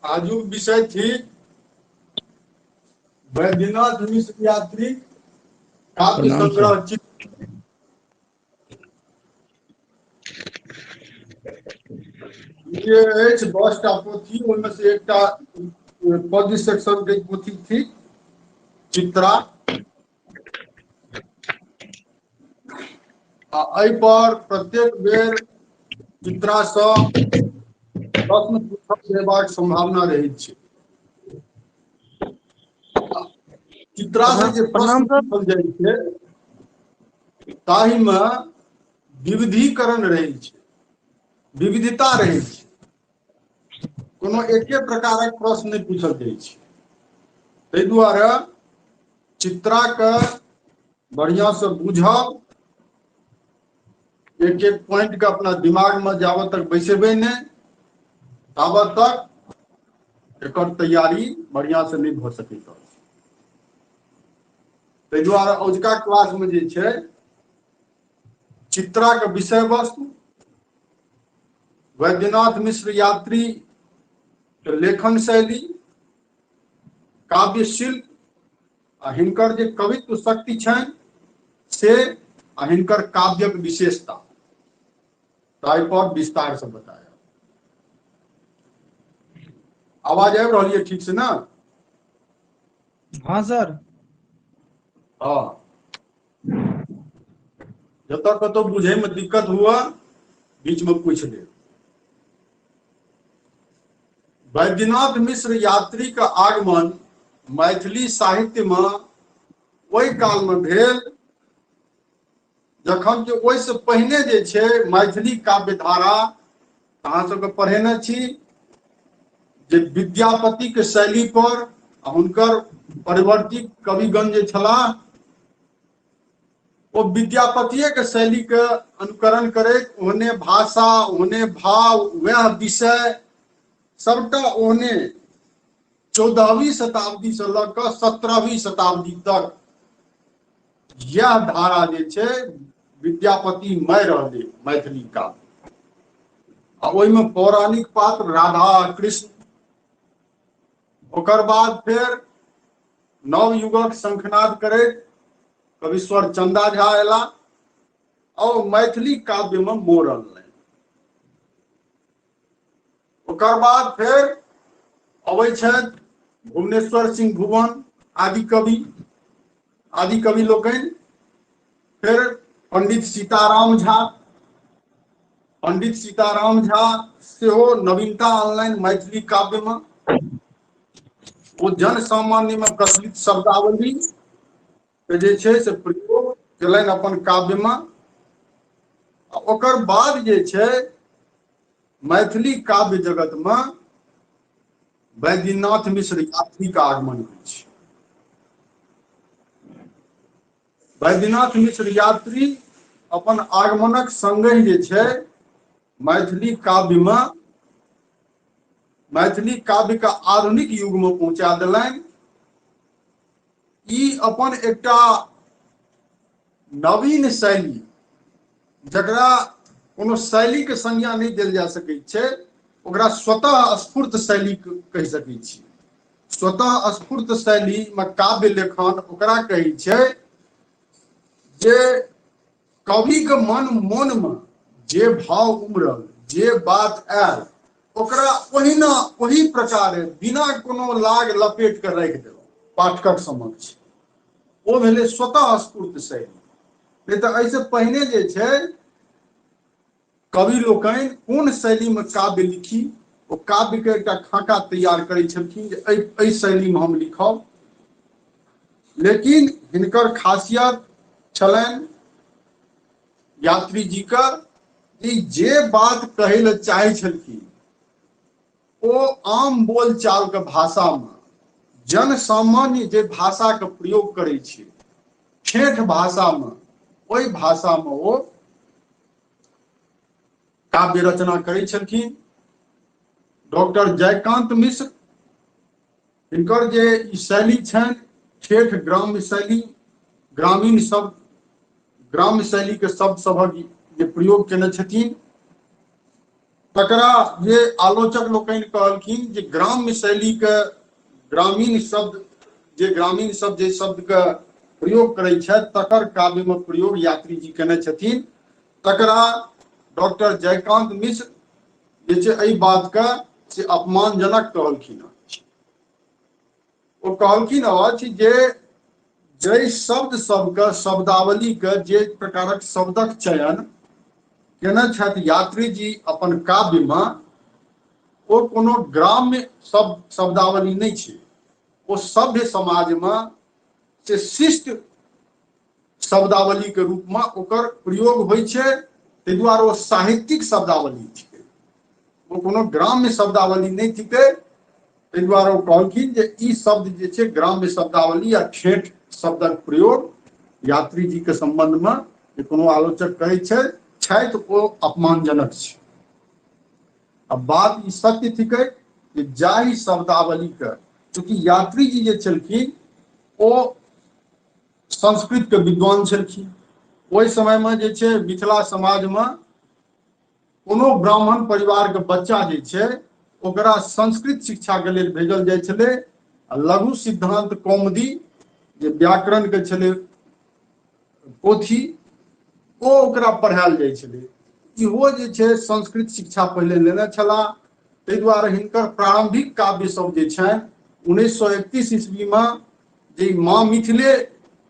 आजुक विषय थी वैद्यनाथ मिश्र यात्री काव्य संग्रह चित्र। ये 10टा पोथी, उनमें से एकटा पद्य सेक्शन के पोथी थी चित्रा। एहि पर प्रत्येक बेर चित्रा से प्रश्न पूछल जेबाक संभावना रही छै। चित्रा से जे प्रश्न पूछल जाइ छै ताहि में विविधीकरण रही छै, विविधता रही छै, कोनो एके प्रकारक प्रश्न नहीं पूछल जाइ छै। ताहि दुआरे चित्रा के बढ़िया से बुझब, एक एक पॉइंट के अपना दिमाग में जाबत तक बैसेबे नहीं ताबत तक एकर तैयारी बढ़िया से नहीं भ सकैत अछि। ताहि दुआरे अजुका क्लास में जे छै चित्रा के विषय वस्तु, वैद्यनाथ मिश्र यात्री के लेखन शैली, काव्य शिल्प आ हिनकर जे कवित्व शक्ति छनि से आ हिनकर काव्यक विशेषता ताहि पर विस्तार से बताया। आवाज आबि रहल है ठीक से ना? हाँ सर। हाँ, जब तक कतो बुझे में दिक्कत हुआ बीच में पूछ ले। वैद्यनाथ मिश्र यात्री का आगमन मैथिली साहित्य में ओहि काल में भेल जखन कि ओहि से पहिने जे छै मैथिली काव्य धारा अहाँ सबके पढ़ेने छी जे विद्यापति के शैली पर हुनकर परिवर्तित कविगण जे छलाह वो विद्यापतिये के शैली के अनुकरण करैत ओहने भाषा, ओहने भाव, वह विषय सबटा ओहने 14वीं शताब्दी से लऽ 17वीं शताब्दी तक यह धारा जे छै विद्यापति मय रहलै मैथिली का। आ ओहि में पौराणिक पात्र राधा कृष्ण, ओकर बाद फिर नवयुगक शंखनाद करैत कविश्वर चंदा झा एला और मैथिली काव्य में मोड़ अनलनि। ओकर बाद फिर अबै छथि भुवनेश्वर सिंह भुवन आदि कवि लोकनि, फिर पंडित सीताराम झा सेहो नवीनता अनलनि मैथिली काव्य में। वो जन सामान्य में प्रचलित शब्दावली के जे छै से प्रयोग केलनि अपन काव्य में। ओकर बाद जे छै मैथिली काव्य जगत में वैद्यनाथ मिश्र यात्री का आगमन होइ छै। वैद्यनाथ मिश्र यात्री अपन आगमनक संगे जे छै मैथिली काव्य का आधुनिक युग में पहुंचा देलनि। ई अपन एकटा नवीन शैली जकरा कोनो शैली के संज्ञा नहीं देल जा सकै छै, ओकरा स्वतः स्फूर्त शैली कहि सकै छी। स्वतः स्फूर्त शैली में काव्य लेखन ओकरा कहै छै जे कवि के मन में जे भाव उमरल, जे बात आयल ओकरा ओहिना ओही प्रकारे बिना कोनो लाग लपेट के राखि देलक पाठकक समक्ष, वो भेलै स्वतः स्फूर्त शैली। नहीं तो ऐसे पहिने जे छै कवि लोकनि कोन शैली में काव्य लिखी, वो काव्य के एकटा खाका तैयार करै छलखिन जे एहि शैली में हम लिखब। लेकिन हिनकर खासियत छलनि यात्री जी का जे बात कहै ले चाहे छलखिन ओ आम बोल चाल के भाषा में, जन सामान्य जे भाषा के प्रयोग करै छै ठेठ भाषा में, ओहि भाषा में वो काव्य रचना करै छलखिन। डॉक्टर जयकांत मिश्र हिनकर जे ई शैली छनि ठेठ ग्राम्य शैली, ग्रामीण शब्द, ग्राम्य शैली के शब्द सभक जे प्रयोग केने छथिन तकरा जे आलोचक लोकनि कहलखिन जे ग्राम्य शैली के ग्रामीण शब्द जे शब्द के प्रयोग करै छथि तकर काव्य में प्रयोग यात्री जी केने छथिन। तकरा डॉक्टर जयकांत मिश्र जे छै एहि बात के से अपमानजनक कहलखिन। ओ कहलखिन अछि जे जय शब्द सबके शब्दावली के जे प्रकारक शब्दक चयन केने छथि यात्री जी अपन काव्य में, ओ कोनो ग्राम्य शब्दावली नहीं छै, ओ सभ्य समाज में से शिष्ट शब्दावली के रूप में ओकर प्रयोग होइ छै। ताहि दुआरे ओ साहित्यिक शब्दावली छै, वो कोनो ग्राम्य शब्दावली नहीं थिकै। ताहि दुआरे ओ कहलखिन जे ई शब्द जे छै ग्राम्य शब्दावली या ठेठ शब्दक प्रयोग यात्री जी के संबंध में जे कोनो आलोचक कहै छथि ओ अपमानजनक छै। अब बात ई सत्य थिकै जे जाहि शब्दावली के, चूंकि यात्री जी जे छलखिन ओ संस्कृत के विद्वान छलखिन। ओहि समय में जे छै मिथिला समाज में कोनो ब्राह्मण परिवार के बच्चा जे छै ओकरा संस्कृत शिक्षा के लेल भेजल जाइ छलै। लघु सिद्धांत कौमुदी जे व्याकरण के छलै पोथी ओ ओकरा पढ़ायल जाइ छलै। इहो जे छै संस्कृत शिक्षा पहिले लेने छलाह। ताहि दुआरे हिनकर प्रारंभिक काव्य सब जे छनि 1931 ईस्वी में जे माँ मिथिले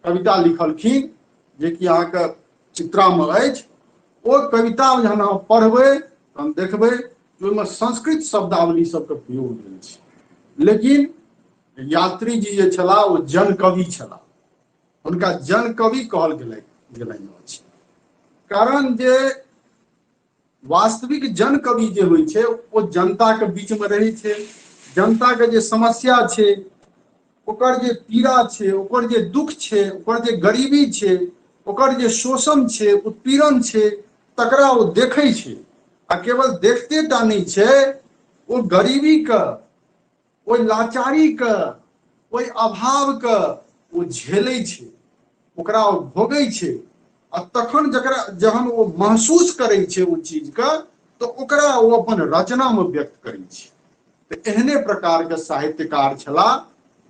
कविता लिखलखिन, जे कि अहाँके चित्रा में अछि, ओ कविता जहन अहाँ पढ़बै हम देखबै ओहिमे संस्कृत शब्दावली सबके प्रयोग भेल छै। लेकिन यात्री जी जे छलाह ओ जन कवि छलाह, हुनका जन कवि कहल गेलनि अछि। कारण जे वास्तविक जन कवि जे होइ छै ओ जनता के बीच में रहै छै, जनता के जे समस्या छै, ओकर जे पीड़ा छै, ओकर जे दुख छै, ओकर जे गरीबी छै, ओकर जे शोषण छै, उत्पीड़न छै, तकरा ओ देखै छै। आ केवल देखते टा नहीं छै, ओ गरीबी के, ओहि लाचारी के, ओहि अभाव के ओ झेलै छै, ओकरा ओ भोगै छै। आ तखन जहन ओ महसूस करै छै ओ चीज के तो ओकरा ओ अपन रचना में व्यक्त करै छै। तो एहने प्रकार के साहित्यकार छलाह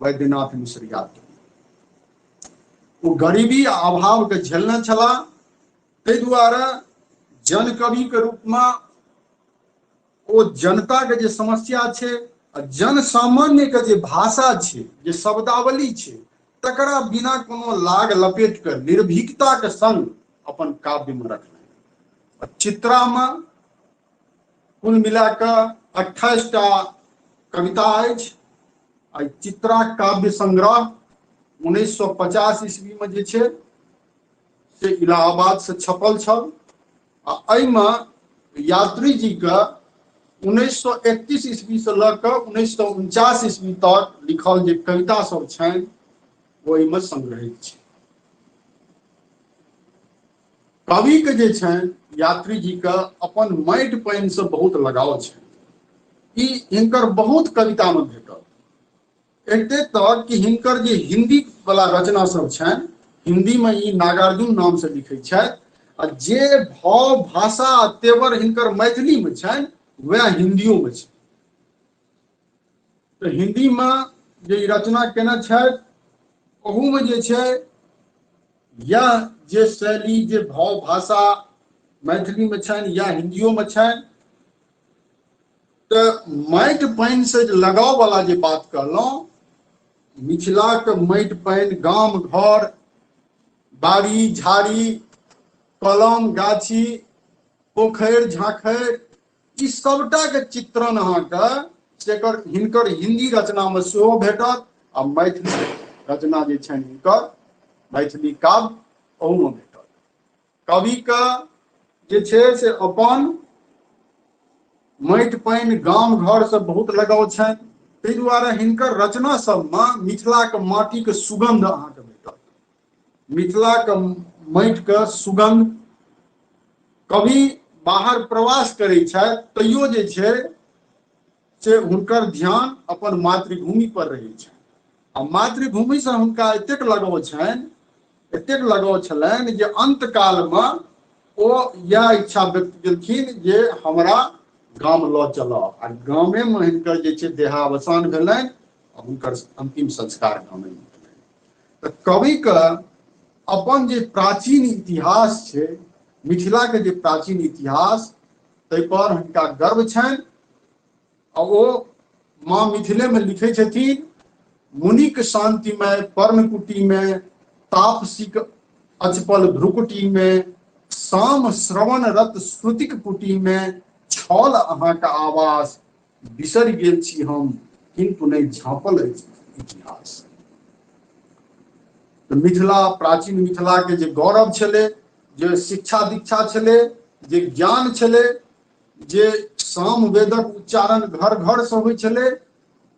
वैद्यनाथ मिश्र यात्री। वो गरीबी आ अभाव के झेलने छलाह। ताहि दुआरे जन कवि के रूप में ओ जनता के जे समस्या छै, जन सामान्य के जे भाषा छै, जे शब्दावली छै, तकरा बिना कोनो लाग लपेट के निर्भीकता के संग अपन काव्य में रखलनि। चित्रा में कुल मिला कऽ 28 टा कविता अछि। चित्रा काव्य संग्रह 1950 ईस्वी में जे छै से इलाहाबाद से छपल छल। आ एहिमे यात्री जी के 1931 ईस्वी से लऽ कऽ 1949 ईस्वी तक लिखल जे कविता सब छनि ओहिमे संग्रहित छै। कवि के जे छनि यात्री जी के अपन माटि पानि से बहुत लगाव छनि। ई हिनकर बहुत कविता में भेटल। एते तक कि हिनकर जे हिंदी वाला रचना सब छनि, हिंदी में ई नागार्जुन नाम से लिखै छथि। आ जे भाव भाषा तेवर हिनकर मैथिली में छनि वह हिंदियों में छै। तो हिंदी में जे ई रचना केने छथि ओहू में जे छै यह जे शैली, जे भाव भाषा मैथिली में छनि या हिंदियों में छनि। तो माटि पानि से लगाव वाला जे बात कहलहुं, मिथिला के माटि पानि, गाम घर, बाड़ी झाड़ी, कलम गाछी, पोखरि झाखरि, ई सबटा के चित्रण अहाँके सेकर हिनकर हिंदी रचना में सेहो भेटत। आ मैथिली रचना जे छनि हिनकर मैथिली काव्य ओहू में भेटत। कवि के जे छै से अपन माटि पानि गाम घर से बहुत लगाव छनि। ताहि दुआरे हिनकर रचना सब में मिथिला के माटी के सुगंध अहाँके भेटत, मिथिला के माटि के सुगंध। कवि बाहर प्रवास करै छथि तैयो जे छै से हुनकर ध्यान अपन मातृभूमि पर रहै छनि। आ मातृभूमि से हुनका एतेक लगाव छनि, एतेक लगाव छलनि जे अंत काल में ओ यह इच्छा व्यक्त केलखिन जे हमरा गाम लऽ चलब आ गामे में हिनकर जे छै देहावसान भेलनि आ हुनकर अंतिम संस्कार गामे में भेलनि। तऽ कवि के अपन जे प्राचीन इतिहास छै, मिथिला के जे प्राचीन इतिहास, ताहि पर हुनका गर्व छनि। आ ओ माँ मिथिले में लिखै छथिन, मुनिक शांतिमय पर्णकुटी में, तापसिक अचपल भ्रुकुटी में, शाम श्रवण रत श्रुतिक कुटी में, छल अहाँके आवास, बिसरि गेल छी हम किंतु नहीं झाँपल अछि इतिहास। तऽ मिथिला, प्राचीन मिथिला के जे गौरव छलै, जे शिक्षा दीक्षा छलै, जे ज्ञान छलै, जे साम वेदक उच्चारण घर घर से होइ छलै,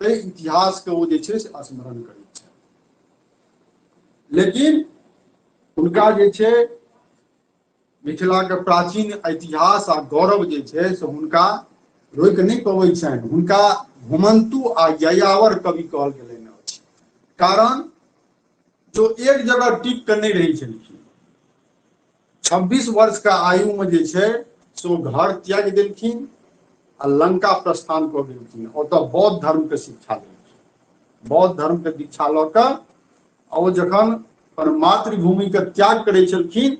ताहि इतिहास के ओ जे छै से स्मरण करै छै। लेकिन हुनका जे छै मिथिला के प्राचीन इतिहास आ गौरव जे छै से हुनका रोकि नहीं पबै छनि। हुनका घुमंतु आ यायावर कवि कहल गेलनि अछि। कारण जो एक जगह टिक कर नहीं रही छलखिन। 26 वर्ष के आयु में जे छै से ओ घर त्याग देलखिन आ लंका प्रस्थान कऽ गेलखिन। ओतऽ बौद्ध धर्म के शिक्षा लेलखिन। बौद्ध धर्म के दीक्षा लऽ कऽ ओ जखन अपन मातृभूमि के त्याग करै छलखिन,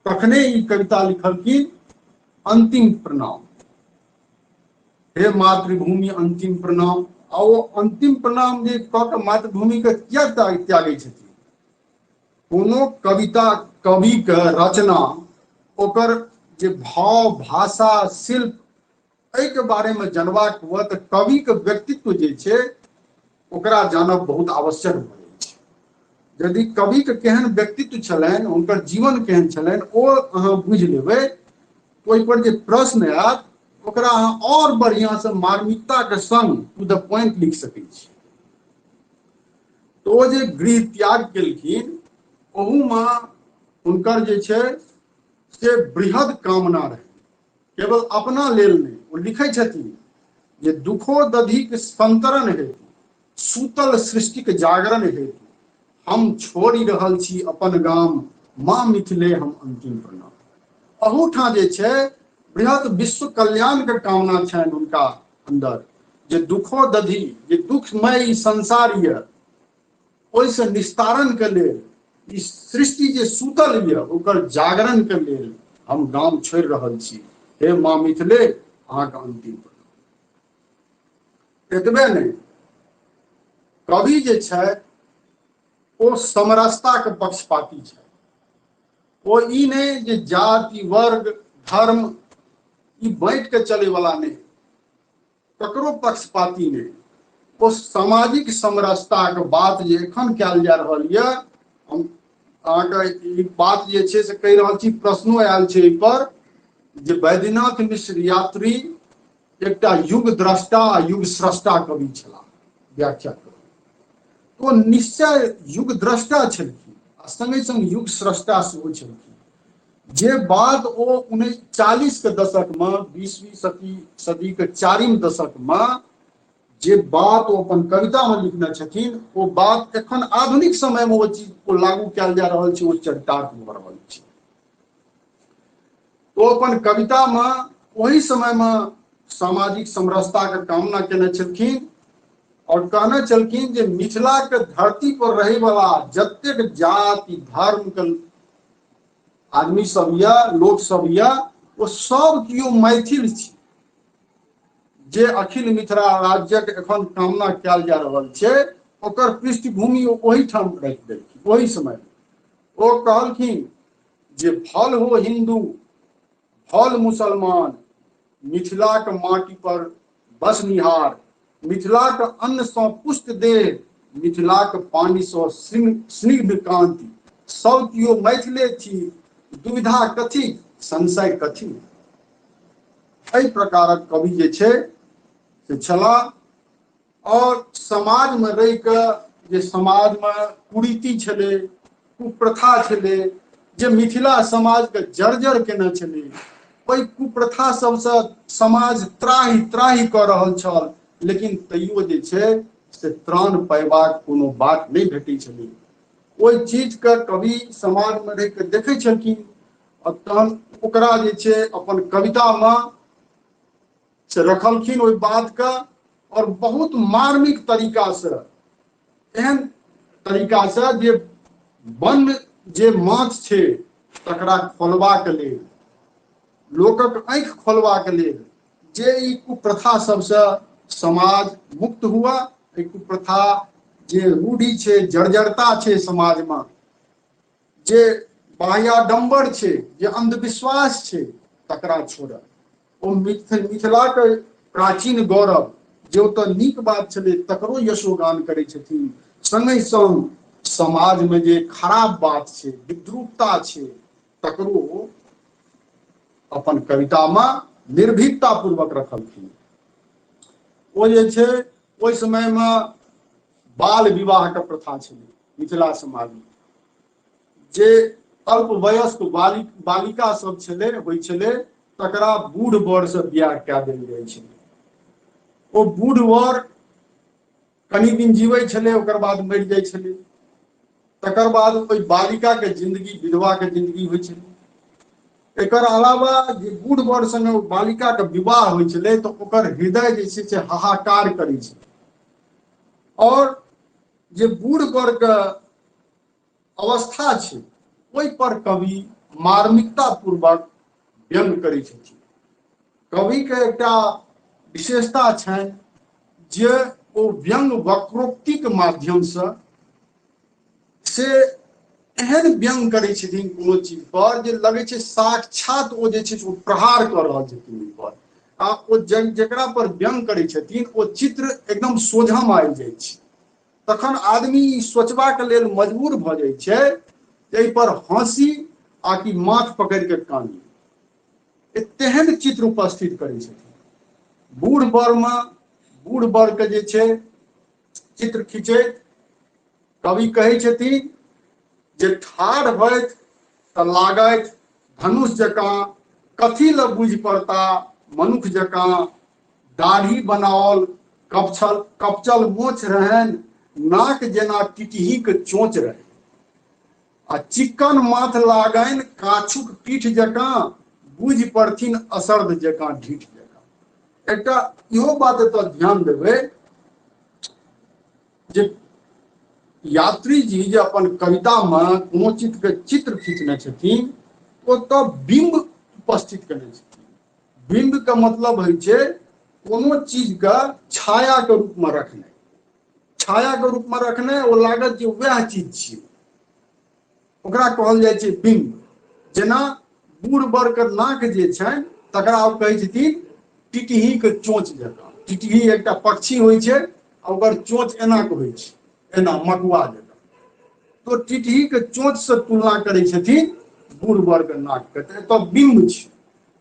तखने ई कविता लिखलखिन, अंतिम प्रणाम, हे मातृभूमि अंतिम प्रणाम। आ ओ अंतिम प्रणाम जे कऽ कऽ मातृभूमि के किया त्यागै छथिन? कोनो कविता, कवि के रचना, ओकर जे भाव, भाषा, शिल्प, एहि के बारे में जानबाक हुआ तऽ कवि के व्यक्तित्व जे छै ओकरा जानब बहुत आवश्यक भऽ जाइ छै। यदि कवि के केहन व्यक्तित्व छलनि, हुनकर जीवन केहन छलनि, ओ अहाँ बुझि लेबै, ओहि पर जे प्रश्न आयत ओकरा अहाँ और बढ़िया से मार्मिकता के संग टू द पॉइंट लिख सकै छी। तो ओ जे गृह त्याग केलखिन, ओहूमे हुनकर जे छै से बृहद कामना रहै, केवल अपना लेल नहीं। वो लिखै छथिन जे दुखो दधिक संतरण हेतु, सूतल सृष्टिक जागरण हेतु, हम छोड़ि रहल छी अपन गाम, माँ मिथिले हम अंतिम प्रणाम। अहूठाम जे छै बृहद विश्व कल्याण के कामना छनि हुनका अन्दर, जे दुखो दधि, जे दुखमय ई संसार यऽ, ओहिसँ निस्तारण के लेल, ई सृष्टि जे सूतल यऽ ओकर जागरण के लेल हम गाम छोड़ि रहल छी, हे माँ मिथिले अहाँके अंतिम प्रणाम। एतबे नहीं, कवि जे छै ओ समरसता के पक्षपाती छै। ओ ई नहीं जे जाति, वर्ग, धर्म ई बांटि के चले वाला नहीं, ककरो पक्षपाती नहीं। ओ सामाजिक समरसता के बात जे एखन कयल जा रहल यऽ, हम अहाँके ई बात जे छै से कहि रहल छी, प्रश्नो आयल छै एहि पर, जे वैद्यनाथ मिश्र यात्री एकटा युग द्रष्टा आ युग स्रष्टा कवि छलाह, व्याख्या कवि। ओ निश्चय युग द्रष्टा छलखिन आ संगे संग युग स्रष्टा सेहो छलखिन। जे बात ओ 1940 के दशक में, 20वीं सदी के 4वीं दशक में जे बात ओ अपन कविता में लिखने छथिन, ओ बात एखन आधुनिक समय में ओ चीज को लागू कयल जा रहल छै, ओ चरितार्थ भऽ रहल छै। ओ अपन कविता में ओहि समय में सामाजिक समरसता के कामना केने छलखिन और कहने छलखिन जे मिथिला के धरती पर रहे वाला जतेक जाति, धर्म के आदमी सब यऽ, लोक सब यऽ, ओ सब कियो मैथिल छी। जे अखिल मिथिला राज्यक एखन कामना कयल जा रहल छै, ओकर पृष्ठभूमि ओहि ठाम राखि देलखिन। ओहि समय ओ कहलखिन जे फल हो हिंदू, फल मुसलमान, मिथिला के माटी पर बसनिहार, मिथिला के अन्न सँ पुष्ट देह, मिथिला के पानी सँ स्निग्ध कांति, सब कियो मैथिले छी, दुविधा कथी, संशय कथी। एहि प्रकारक कवि जे छै से छलाह। और समाज में रहि कऽ जे समाज में कुरीति छलै, कुप्रथा छलै, जे मिथिला समाज के जर्जर केने छलै, ओहि कुप्रथा सबसँ समाज त्राहि त्राहि कऽ रहल छल, लेकिन तैयो जे छै से त्राण पयबाक कोनो बात नहीं भेटै छलै। ओहि चीज के कवि समाज में रहि कऽ देखै छलखिन, और तहन ओकरा जे छै अपन कविता में से रखलखिन ओहि बात का, और बहुत मार्मिक तरीका से, एहन तरीका से जे वन जे माछ छै तकरा खोलबाक लेल, लोकक आँखि खोलबाक लेल, जे ई कुप्रथा सबसे समाज मुक्त हुआ, ई कुप्रथा जे रूढ़ी छै, जर्जरता छै समाजमे, जे बाह्याडंबर छै, जे अंधविश्वास छै, तकरा छोड़ऽ। ओ मिथिलाके प्राचीन गौरव जे ओतऽ नीक बात छलै तकरो यशोगान करै छथिन, संगे संग समाजमे जे खराब बात छै, विद्रूपता छै, तकरो अपन कवितामे निर्भीकता पूर्वक रखलखिन। ओ जे छै ओहि समयमे बाल विवाहके प्रथा छलै मिथिला समाजमे, जे अल्प वयस्क बालिका सब छलै, होइ छलै, तकरा बूढ़ वर से बियाह कए देल जाइ छलै। ओ बूढ़ वर कनि दिन जीवै छलै, ओकर बाद मरि जाइ छलै। तकर बाद ओहि बालिकाके जिंदगी विधवाके जिंदगी होइ छलै। एकर अलावा जे बूढ़ वर संगे ओ बालिकाके विवाह होइ छलै तऽ ओकर हृदय जे छै से हाहाकार करै छै, और जे बूढ़ वर्गके अवस्था छै ओहि पर कवि मार्मिकता पूर्वक व्यंग करै छथिन। कविके एकटा विशेषता छनि जे ओ व्यंग वक्रोक्तिक माध्यमसँ से एहन व्यंग करै छथिन कोनो चीज पर जे लगै छै साक्षात ओ जे छै से ओ प्रहार कऽ रहल छथिन ओहि पर, आ ओ जेकरा पर व्यंग करै छथिन ओ चित्र एकदम सोझाम आबि जाइ छै। तखन आदमी ई सोचबाक लेल मजबूर भऽ जाइ छै एहि पर हंसी आ कि माथ पकड़ि के कानी, तेहन चित्र उपस्थित करै छथिन। बूढ़ वर्मे बूढ़ वर्गके जे छै चित्र खिंचैत कवि कहै छथिन जे ठाढ़ होइत तऽ लागैत धनुष जकाँ, कथी लए बुझि पड़ता मनुख जकाँ, दाढ़ी बनाओल कपचल मोछ रहनि, नाक जेना टिटहीक चोंच रहै, आ चिक्कन माथ लागनि काछुक पीठ जकाँ, बुझि पड़थिन असर्द जकाँ ढीठ जकाँ। एकटा इहो बात एतऽ ध्यान देबै जे यात्री जी जे अपन कवितामे कोनो चित्रके चित्र खींचने छथिन ओतऽ बिंब उपस्थित केने छथिन। बिंबके मतलब होइ छै कोनो चीजके छायाके रूपमे रखनाइ, छायाके रूपमे रखनाइ, ओ लागत जे वएह चीज छियै, ओकरा कहल जाइ छै बिंब। जेना बूढ़ वर्गके नाक जे छनि तकरा ओ कहै छथिन टिटहीके चोंच जकाँ। टिटही एकटा पक्षी होइ छै आ ओकर चोंच एना के होइ छै, एना मकुआ जकाँ, तो टिटहीके चोंच से तुलना करै छथिन बूढ़ वर्गके नाकके, तऽ एतऽ बिंब छै,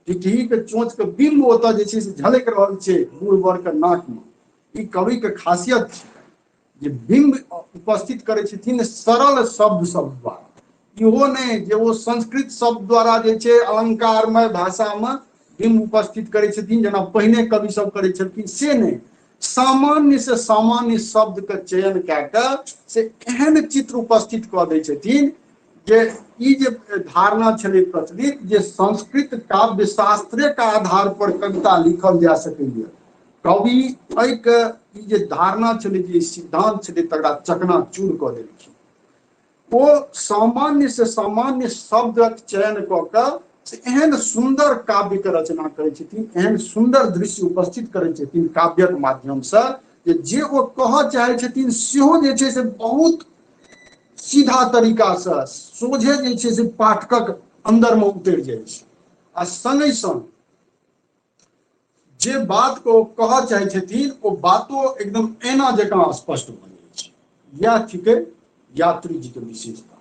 टिटहीके चोंचके बिंब ओतऽ जे छै से झलकि रहल छै बूढ़ वर्गके नाकमे। ई कविके खासियत छै जे बिंब उपस्थित करै छथिन सरल शब्द सब द्वारा, इहो नहि जे ओ संस्कृत शब्द द्वारा जे छै अलंकारमय भाषामे बिंब उपस्थित करै छथिन जेना पहिने कवि सब करै छलखिन, से नहि, सामान्य से सामान्य शब्दके चयन कए कऽ से एहन चित्र उपस्थित कऽ दै छथिन जे ई जे धारणा छलै प्रचलित जे संस्कृत काव्य शास्त्रके आधार पर कविता लिखल जा सकैए, कवि एहिके ई जे धारणा छलै, जे सिद्धांत छलै, तकरा चकनाचूर कऽ देलखिन। ओ सामान्य से सामान्य शब्दक चयन कऽ कऽ से एहन सुंदर काव्यके रचना करै छथिन, एहन सुंदर दृश्य उपस्थित करै छथिन काव्यक माध्यमसँ जे ओ कहऽ चाहै छथिन सेहो जे छै से बहुत सीधा तरीकासँ सोझे जे छै से पाठकक अन्दरमे उतरि जाइ छै, आ संगे संग जे बात को ओ कहऽ चाहै छथिन ओ बातो एकदम एना जकाँ स्पष्ट भऽ जाइ छै। इएह थिकै यात्री जी के विशेषता।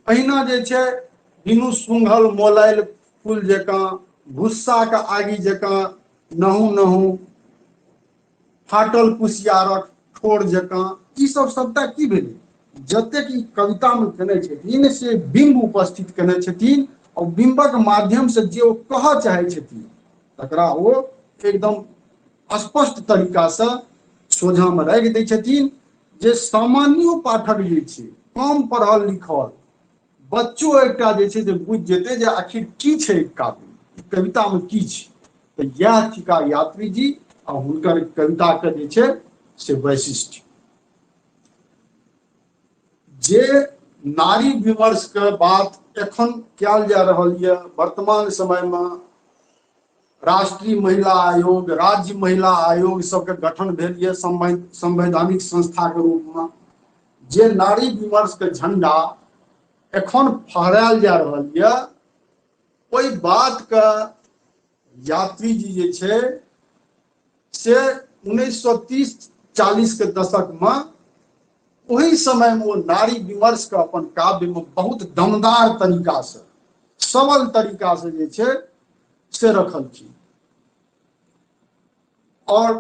अहिना जे छै बिनु सुंघल मोलायल फूल जकाँ, गुस्साके आगि जकाँ नहु नहु, फाटल कुसियारक ठोर जकाँ, ई सब सबटा की भेलै, जतेक ई कवितामे केने छथिन से बिंब उपस्थित केने छथिन, और बिंबक माध्यमसँ जे ओ कहऽ चाहै छथिन तकरा ओ एकदम स्पष्ट तरीकासँ सोझामे राखि दै छथिन, जे सामान्यो पाठक जे छै, कम पढ़ल लिखल बच्चो एकटा जे छै से बुझि जेतै जे आखिर की छै काव्य, कवितामे की छै। तो यह थिका यात्री जी आ हुनकर कविता के जे छे से वैशिष्ट्य। जे नारी विमर्श के बात एखन कयल जा रहल ये वर्तमान समय में, राष्ट्रीय महिला आयोग, राज्य महिला आयोग सबके गठन भेल ये संवैधानिक संस्था के रूप में, जे नारी विमर्श के झंडा एखन फहरायल जा रहल ये, ओई बात का यात्री जी जे छे से 1930-40 के दशक में वही समय में वो नारी विमर्श का अपन काव्य में बहुत दमदार तरीका से, सबल तरीका से जे छे से रखलखिन। और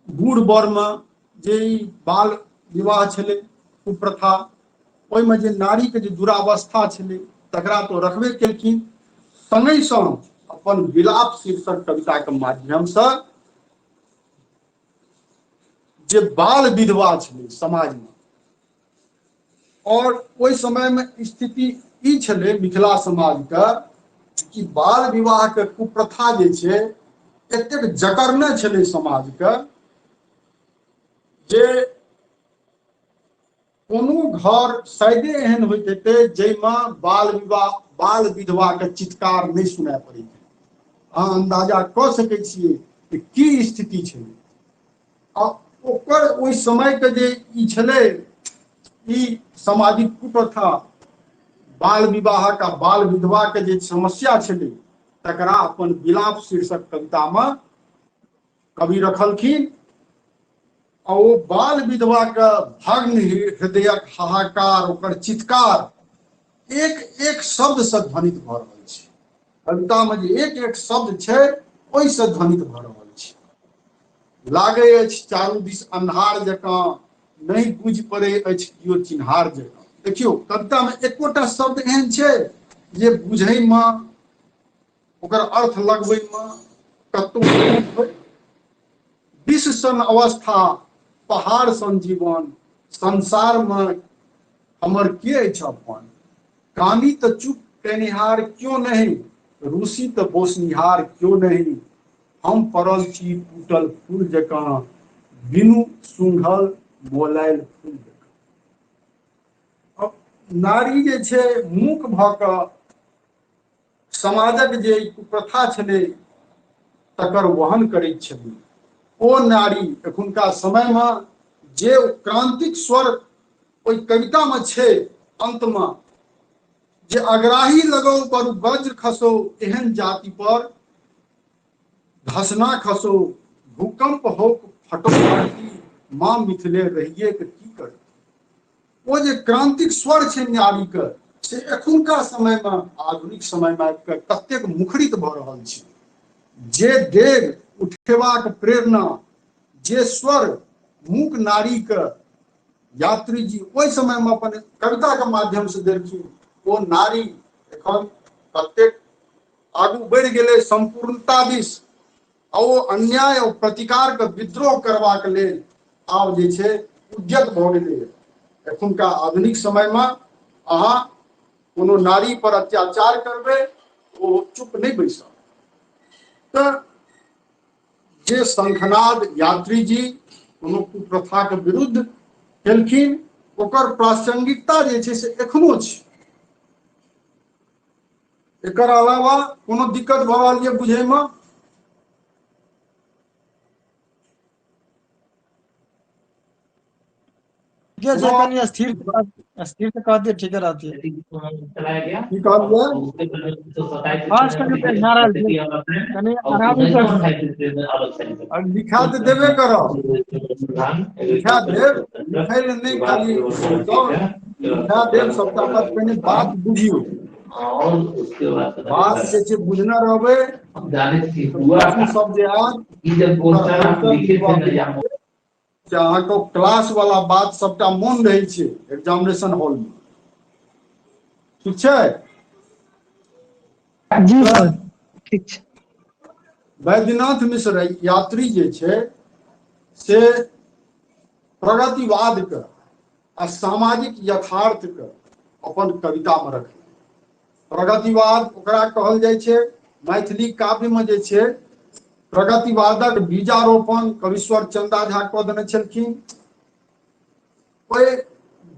बूढ़ बर में जे बाल विवाह छले कुप्रथा, ओई में जे नारी के जे दुरावस्था छले तकरा तो रखबे केलखिन, संगहि संग अपन विलाप शीर्षक कविता के माध्यम से जे बाल विधवा छले समाज में, और ओई समय में स्थिति ई छले मिथिला समाज का कि बाल विवाह के कुप्रथा जे छे एतेक जकरने छले समाज के जे कोनो घर शायदे एहन होइत हेतै जाहिमे बाल विधवा के चित्कार नहीं सुनाई पड़ैत। अहाँ अंदाजा कऽ सकै छियै कि की स्थिति छलै। आ ओकर ओहि समय के जे ई छलै ई सामाजिक कुप्रथा, बाल विवाह का बाल विधवा के जे समस्या छलै तकरा अपन विलाप शीर्षक कविता में कवि रखलखिन। और वो बाल विधवा का भग्न हृदयक हाहाकार, ओकर चित्कार एक एक शब्द से ध्वनित भ रहल छै। कविता में जे एक एक शब्द छै ओहि से ध्वनित भ रहल छै। लागे अछि चारू दिस अन्हार जकाँ, नहीं बुझि पड़े अछि कियो चिन्हार जकाँ। देखियो कविता में एकोटा शब्द एहन छै जे बुझै में, ओकर अर्थ लगबै में कतौ विष सन अवस्था, पहाड़ सन जीवन, संसार में हमर के अछि अपन, कामी तो चुप केनिहार क्यों नहीं, रूसी तो बोसनिहार क्यों नहीं, हम पड़ल छी टूटल फूल जकाँ, बिनु सूंघल मोलायल फूल जकाँ। अब नारी जे छै मूक भऽ कऽ समाजक जे कुप्रथा छलै तकर वहन करैत छली। ओ नारी एखुनका समय में जे क्रांतिक स्वर ओई कविता में छै अंत में, जे अग्राही लगो पर वज्र खसो एहन जाति पर, धसना खसो भूकंप हो फटो धरती, माँ मिथिले रहिए के की कर। वो जे क्रांतिक स्वर छै नारी के से एखुनका समय में, आधुनिक समय में कतेक मुखरित भऽ रहल छै। जे डेग उठेबाक प्रेरणा, जे स्वर मूक नारी के यात्री जी ओहि समय में अपन कविता के माध्यम से देलखिन, वो नारी एखन कतेक आगू बढ़ि गेलै संपूर्णता दिस। आ ओ अन्याय और प्रतिकार के विद्रोह करबाक लेल आब जे छै उद्यत भऽ गेलै। एखुनका आधुनिक समय में अहाँ कोनो नारी पर अत्याचार करबै ओ चुप नहीं बैसत। तो जे शंखनाद यात्री जी कोनो कुप्रथा के विरुद्ध केलखिन, ओकर प्रासंगिकता जे छै से एखनो छै। एकर अलावा कोनो दिक्कत भऽ रहल यऽ बुझै में? कनी स्थिर से कह दिए ठीक रहती है। चलाया गया की कहलियै? फास्ट करके नाराज कनी आराम से और लिखा तो देबे करब, लिखा देब, लिखै ले नहीं खाली लिखा देब सबटा बात, पहिने बात बुझियो। और उसके बाद बात जे छै बुझना रहबै, जाने से हुआ सब जे आत कि जब क्वेश्चन आप लिखे थे ना यहाँ अहाँ को क्लास वाला बात सबटा मोन रहै छै एग्जामिनेशन हॉल में, ठीक छै? जी सर ठीक छै। वैद्यनाथ मिश्र यात्री जे छै से प्रगतिवाद के आ सामाजिक यथार्थ के अपन कविता में रखले। प्रगतिवाद ओकरा कहल जाइ छै मैथिली काव्य में जे छे प्रगतिवादक बीजारोपण कविश्वर चंदा झा कऽ देने छलखिन। ओहि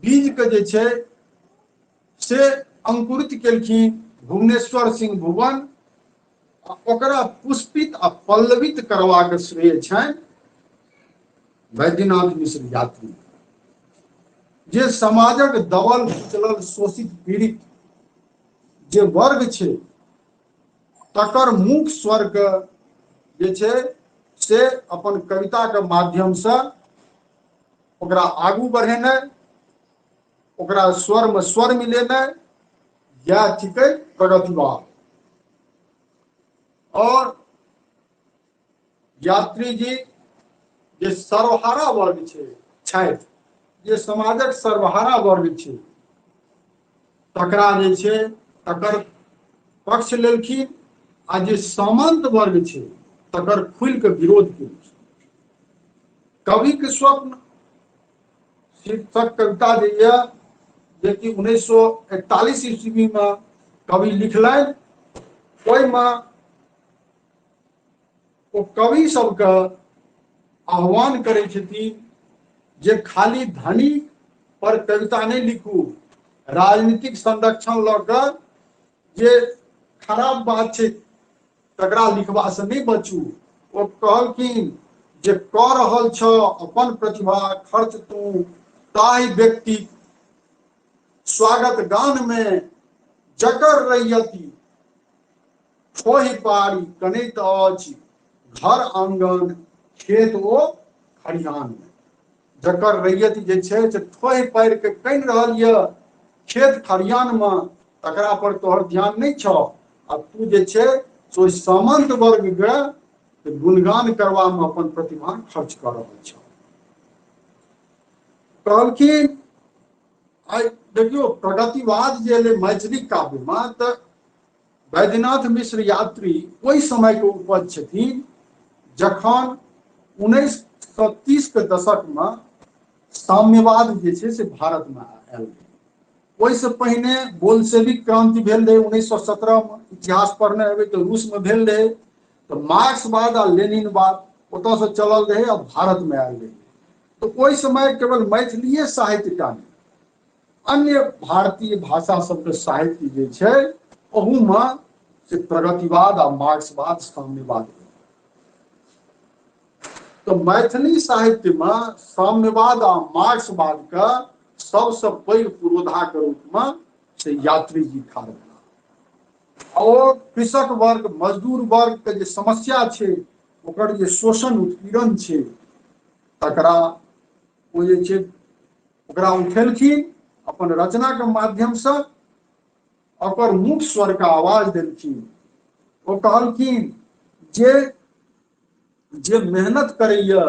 बीज के जे छे से अंकुरित केलखिन भुवनेश्वर सिंह भुवन, ओकरा पुष्पित आ पल्लवित करबाक श्रेय छनि वैद्यनाथ मिश्र यात्री, जे समाजक दबल कुचलल शोषित पीड़ित जे वर्ग छे तकर मुख स्वर के जे छे से अपन कविता के माध्यम से ओकरा आगू बढ़ेनाइ, ओकरा स्वर में स्वर मिलेनाइ, यह थिकै प्रगतिवाद। और यात्री जी जे सर्वहारा वर्ग छथि, जे समाजक सर्वहारा वर्ग छे तकरा जे छे तकर पक्ष लेलखिन, आ जे सामंत वर्ग छे तकर खुल के विरोध केलखिन। कवि के स्वप्न शीर्षक कविता जे यह जे कि 1941 ईस्वी में कवि लिखलनि, ओहिमे ओ कवि सबके आह्वान करै छथिन जे खाली धनी पर कविता नहीं लिखू, राजनीतिक संरक्षण लऽ कऽ जे खराब बात छे तकरा लिखबा से नहीं बचू। ओ कहलखिन जे कऽ रहल छ अपन प्रतिभा खर्च तू ताहि व्यक्ति स्वागत गान में जकर रैयती छोहि पारी कनैत अछि घर आंगन खेत ओ खरिहान में। जकर रैयती जे छे से ठोहि पारि के कनि रहल यऽ खेत खरिहान में, तकरा पर तोहर ध्यान नहीं छ, आ तू जे छे सो सामंत वर्ग के गुणगान करवा में अपन प्रतिभा खर्च कर रहल छ। कहलखिन आई देखियो प्रगतिवाद जे एलै मैथिली काव्य में, तऽ वैद्यनाथ मिश्र यात्री ओहि समय के उपज छथिन जखन 1930 के दशक में साम्यवाद जे छे से भारत में आयल। ओहि से पहिने बोल्शेविक क्रांति भेल रहे 1917 में, इतिहास पढ़ने हेबै तो रूस में भेल रहे, तो मार्क्सवाद आ लेनिनवाद ओतऽ से चलल रहे और भारत में आयल रहे। तो ओहि समय केवल मैथिलीय साहित्य टा नहीं, अन्य भारतीय भाषा सबके साहित्य जे छे ओहू में से प्रगतिवाद आ मार्क्सवाद साम्यवाद। तो मैथिली साहित्य में साम्यवाद आ मार्क्सवाद का सबसे पैघ पुरोधा के रूप में से यात्री जी ठाढ़ भेला। और कृषक वर्ग मजदूर वर्ग के जे समस्या छे, ओकर जे शोषण उत्पीड़न छे, तकरा ओ जे छे ओकरा उठेलखिन अपन रचना के माध्यम से, ओकर मुख स्वर का आवाज देलखिन। ओ कहलखिन जे मेहनत करैया,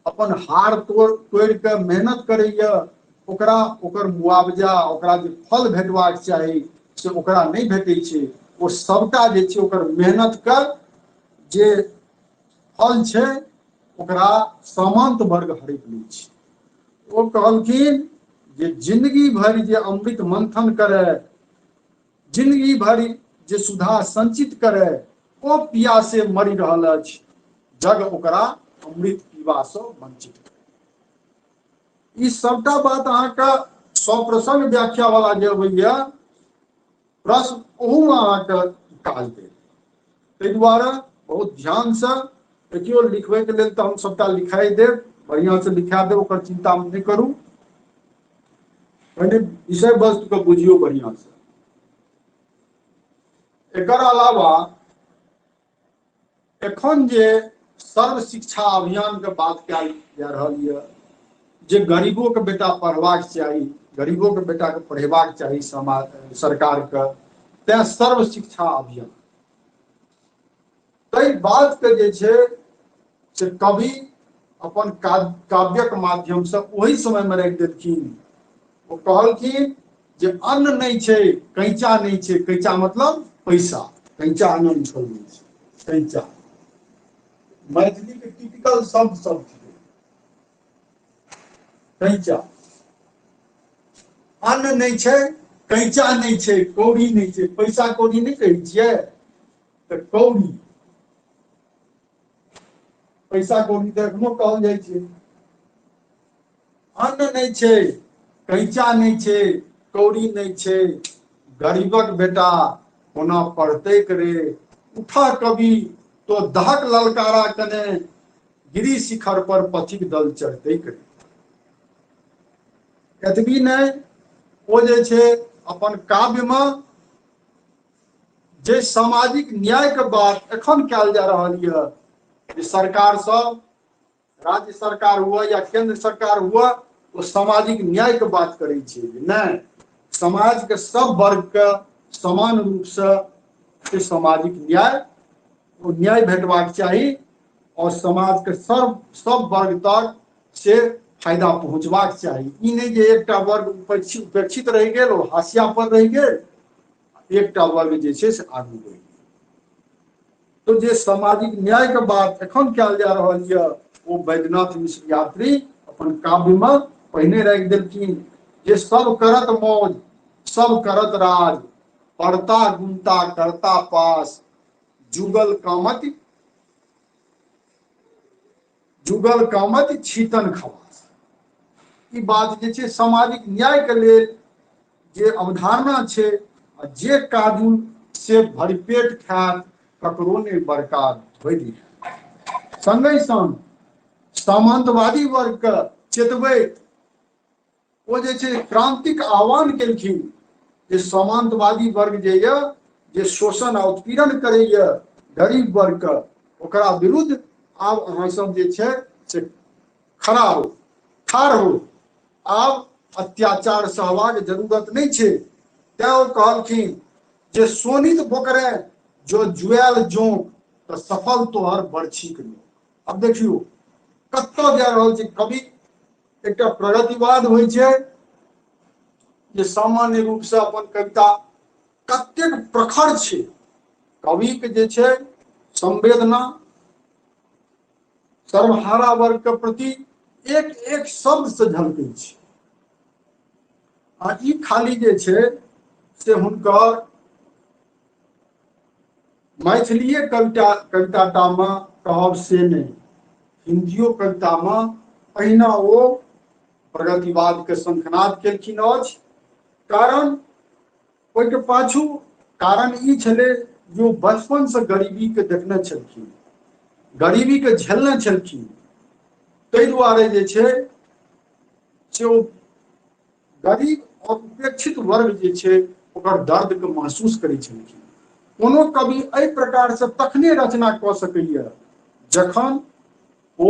अपन हार तोड़ के मेहनत करैया, ओकरा ओकर मुआवजा ओकरा जे फल भेटबाक चाही से ओकरा नहीं भेटै छे। ओ सबटा जे छे ओकर मेहनत का जे फल छे ओकरा सामंत वर्ग हड़प लै छे। ओ कहलखिन जे जिंदगी भरि जे अमृत मंथन करे, जिंदगी भरि जे सुधा संचित करे, ओ पियासे मरि रहल अछि, जग ओकरा अमृत पीबा से वंचित करे। ई सबटा बात अहाँके सप्रसंग व्याख्या वाला जे होइया प्रश्न ओहू में अहाँके काज देत। ताहि दुआरे बहुत ध्यान से देखियो, लिखबै के लेल तऽ हम सबटा लिखाई देब, बढ़िया से लिखा देब, ओकर चिंता नहीं करू। पहले विषय वस्तु के बुझियो बढ़िया से। एकर अलावा एखन जे सर्व शिक्षा अभियान के बात कयल जा रहल यऽ, जे गरीबों के बेटा पढ़बाक चाही, गरीबों के बेटा के पढ़ेबाक चाही समाज सरकार के, तें सर्व शिक्षा अभियान। ताहि बात के जे छै से कवि अपन काव्यक माध्यम से ओहि समय में राखि देलखिन। ओ कहलखिन जे अन्न नहीं छै कैंचा नहीं छै, कैंचा मतलब पैसा, कैंचा अन्न छोड़ नहीं छै, कैंचा मैथिली के टिपिकल शब्द सब छै। कैंचा अन्न नहीं छै, कैंचा नहीं छै, कौड़ी नहीं छै, पैसा कौड़ी नहीं कहै छियै, तऽ कौड़ी पैसा कौड़ी तऽ एखनो कहल जाइ छै। अन्न नहीं छै, कैचा नहीं छै, कौड़ी नहीं छै, गरीबक बेटा कोना पढ़तै रे, उठा कवि तो दहक ललकारा कने, गिरी शिखर पर पथिक दल चढ़तै करे। एतबी नहीं, ओ जे छै अपन काव्यमे जे सामाजिक न्याय के बात एखन कयल जा रहल यऽ, जे सरकार सब, राज्य सरकार हुआ या केंद्र सरकार हुआ, वो सामाजिक न्याय के बात करै छै। नहीं, समाज के सब वर्ग के समान रूप से सामाजिक न्याय, वो न्याय भेटबाक चाही, और समाज के सब वर्ग तक से फायदा पहुंचबाक चाही। ई नहीं जे एकटा वर्ग उपेक्षित रहि गेल, ओ हाशिया पर रहि गेल, एकटा वर्ग जे छै से आगू बढ़ि गेल। तो जे सामाजिक न्याय के बात एखन कयल जा रहल यऽ, ओ वैद्यनाथ मिश्र यात्री अपन काव्य में पहिने राखि देलखिन, जे सब करत मौज, सब करत राज, पड़ता गुमता करता पास, जुगल कामत छीतन खवास। ई बात जे छै सामाजिक न्याय के लेल जे अवधारणा छै, जे काजू से भरपेट खायत, ककरो ने बरकार धोइ। संगे संग सामंतवादी वर्ग के चेतबैत ओ जे छै क्रांतिक आह्वान केलखिन, जे सामंतवादी वर्ग जे यऽ, जे शोषण आ उत्पीड़न करैया गरीब वर्ग के, ओकरा विरुद्ध आब अहाँ सब जे छै से खड़ा हो, ठाढ़ हो, आब अत्याचार सहबाक जरूरत नहीं छै। तैं ओ कहलखिन जे सोनित बोकरे जो जुआल जोंक, तऽ सफल तोहर बरछीक लोक। अब देखियो कत्तऽ जा रहल छै कवि। एकटा प्रगतिवाद होइ छै, जे सामान्य रूप से अपन कविता कतेक प्रखर छै, कवि के जे छै संवेदना सर्वहारा वर्ग के प्रति एक एक शब्द से झलकै छै। आ ई खाली जे छै से हुनकर मैथिलीये कविता में कहब से नहीं, हिंदियो कविता में अहिना ओ प्रगतिवाद के शंखनाद केलखिन अछि। कारण ओहि के पाछू कारण ई छलै, जो बचपन से गरीबी के देखने छलखिन, गरीबी के झेलने छलखिन, ताहि दुआरे जे छै से ओ गरीब और उपेक्षित वर्ग जे छै ओकर दर्द के महसूस करै छलखिन। कोनो कवि एहि प्रकार से तखने रचना कऽ सकैया, जखन ओ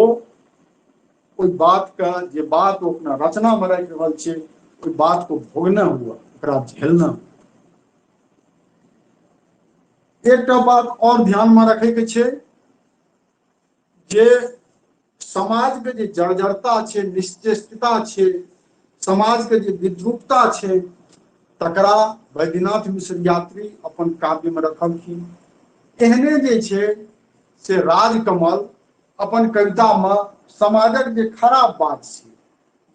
ओहि बात का, जे बात ओ अपना रचना में राखि रहल छै, ओहि बात को भोगना हुआ, ओकरा झेलना। एकटा बात और ध्यान में रखे के छै, जे समाज के जे जर्जरता छै, निश्चेष्टता छै, समाज के जे विद्रूपता छै, तकरा वैद्यनाथ मिश्र यात्री अपन काव्य में रखलखिन। एहने जे छै से राजकमल अपन कविता में समाजक जे खराब बात छै,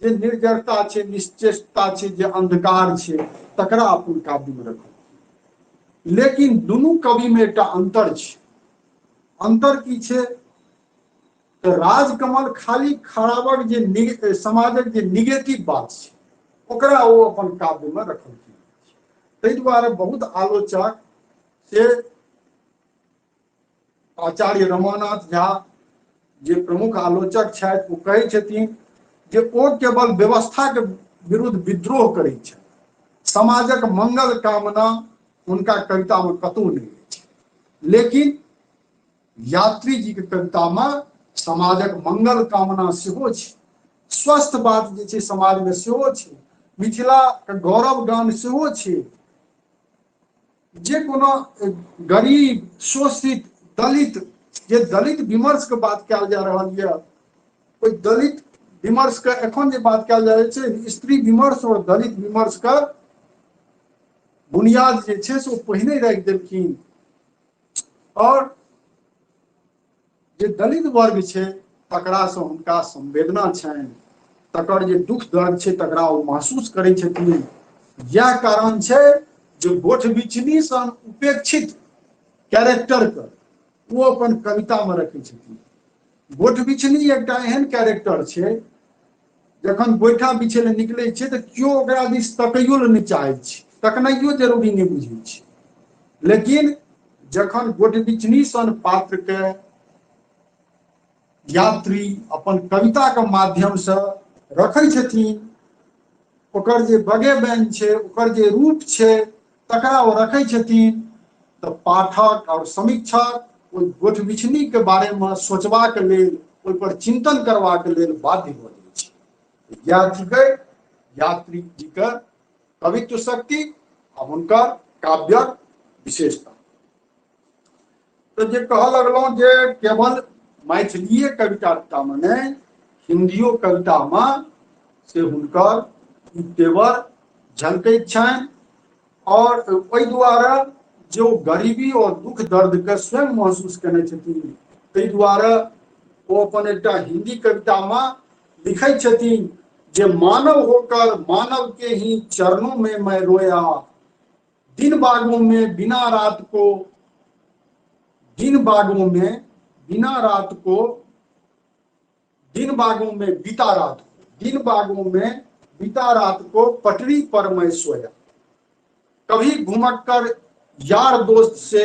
जे निर्जरता छै, निश्चेष्टता छै, जे अंधकार छै, तकरा अपन काव्य में रखलखिन। लेकिन दुनू कवि में एकटा अंतर छै। अंतर की छै? तऽ राजकमल खाली खराबक जे समाजक जे निगेटिव बात छै, ओकरा ओ अपन काव्य में रखलखिन। ताहि दुआरे बहुत आलोचक से आचार्य रमानाथ झा जे प्रमुख आलोचक छथि, वो कहै छथिन जे ओ केवल व्यवस्था के विरुद्ध विद्रोह करै छथि, समाजक मंगल कामना उनका कविता में कतौ नहीं अछि। लेकिन यात्री जी के कविता में समाजक मंगल कामना सेहो छै, स्वस्थ बात जे छै समाज में सेहो छै, मिथिला के गौरव गान सेहो छै। जे कोनो गरीब, शोषित, दलित, जे दलित विमर्श के बात कयल जा रहल यऽ, ओहि दलित विमर्श के एखन जे बात कयल जा रहल छै, स्त्री विमर्श और दलित विमर्श के बुनियाद जे छै से ओ पहिने राखि देलखिन। और जे दलित वर्ग छै तकरा से हुनका संवेदना छनि, तकर जे दुख दर्द छै तकरा ओ महसूस करै छथिन। यह कारण छै जे गोठ बिछनी सन उपेक्षित कैरेक्टर के वो अपन कविता में रखे छथिन। गोठ बिछनी एकटा एहन कैरेक्टर छै, जखन गोइठा बिछे ले निकले छै तऽ केओ ओकरा दिस तकैयो ले नहि चाहै छै, तकनाइयो जरूरी नहि बुझै छै। लेकिन जखन गोठ बिछनी सन पात्र के यात्री अपन कविता के माध्यम से रखै छथिन, ओकर जे बगे बैन छै, ओकर जे रूप छै, तकरा ओ रखै छथिन, तऽ पाठक और समीक्षक ओहि गोठ बिछनी के बारे में सोचबाक लेल, ओहि पर चिंतन करबाक लेल बाध्य भऽ जाइ छै। इएह थिकै यात्री जी के कवित्व शक्ति आ हुनकर काव्यक विशेषता। तो जे कह लगलहुँ जे केवल मैथिलीय कविता में नहीं, हिंदियो कविता में से हुनकर तेवर झलकैत छनि। और ओहि दुआरे जो गरीबी और दुख दर्द के स्वयं महसूस केने छथिन, ताहि दुआरे वो अपन एकटा हिंदी कविता में लिखै छथिन जे मानव होकर मानव के ही चरणों में मैं रोया, दिन बागों में बिना रात को, दिन बागों में बिना रात को, दिन बागों में बीता रात को, दिन बागों में बीता रात को पटरी पर मैं सोया, कभी घुमक कर यार दोस्त से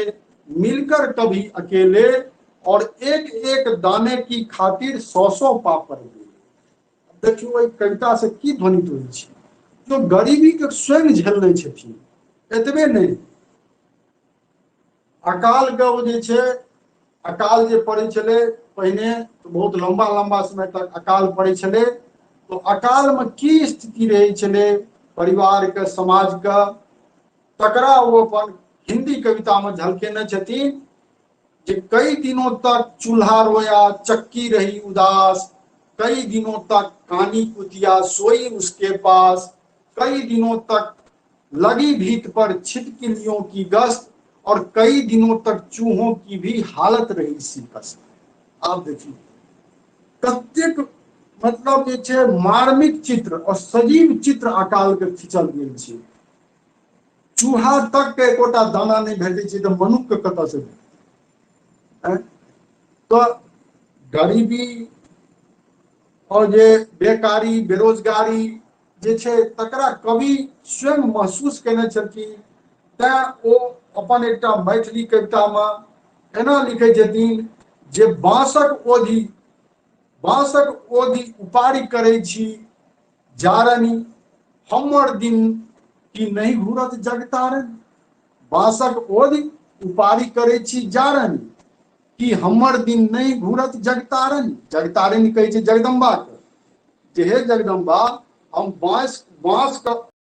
मिलकर कभी अकेले, और एक एक दाने की खातिर 100 पापड़ दिए। देखियो कविता से की ध्वनित होइ छै, जो गरीबी के स्वयं झेलने छथिन। एतबे नहीं, अकाल के ओ जे छै, अकाल जे पड़ै छलै पहिने तो बहुत लंबा लंबा समय तक अकाल पड़ै छलै, तो अकाल में की स्थिति रहै छलै परिवार के, समाज के, तकरा वो अपन हिंदी कविता में झलकेने छथिन कि कई दिनों तक चूल्हा रोया चक्की रही उदास, कई दिनों तक कानी कुतिया सोई उसके पास, कई दिनों तक लगी भीत पर छिटकिलियों की गश्त, और कई दिनों तक चूहों की भी हालत रही सी कष्ट। आप देखिए कतेक मतलब जे छै मार्मिक चित्र और सजीव चित्र अकाल के खिंचल गेल छै। चूहा तक के एकोटा दाना नहीं भेटै छै तऽ मनुख के कतऽ से भेटतै? तो गरीबी और जे बेकारी बेरोजगारी जे छै तकरा कवि स्वयं महसूस केने छथिन। तैं ओ अपन एकटा मैथिली कविता में एना लिखै छथिन जे बाँसक ओधि उपारी करै छी जारनी, हमर दिन की नहीं घूरत जगतारनी। बाँसक ओधि उपारी करै छी जारनी, कि हमर दिन नहीं घूरत जगतारनी। जगतारनी कहै छै जगदम्बा के, जे हे जगदम्बा हम बाँस का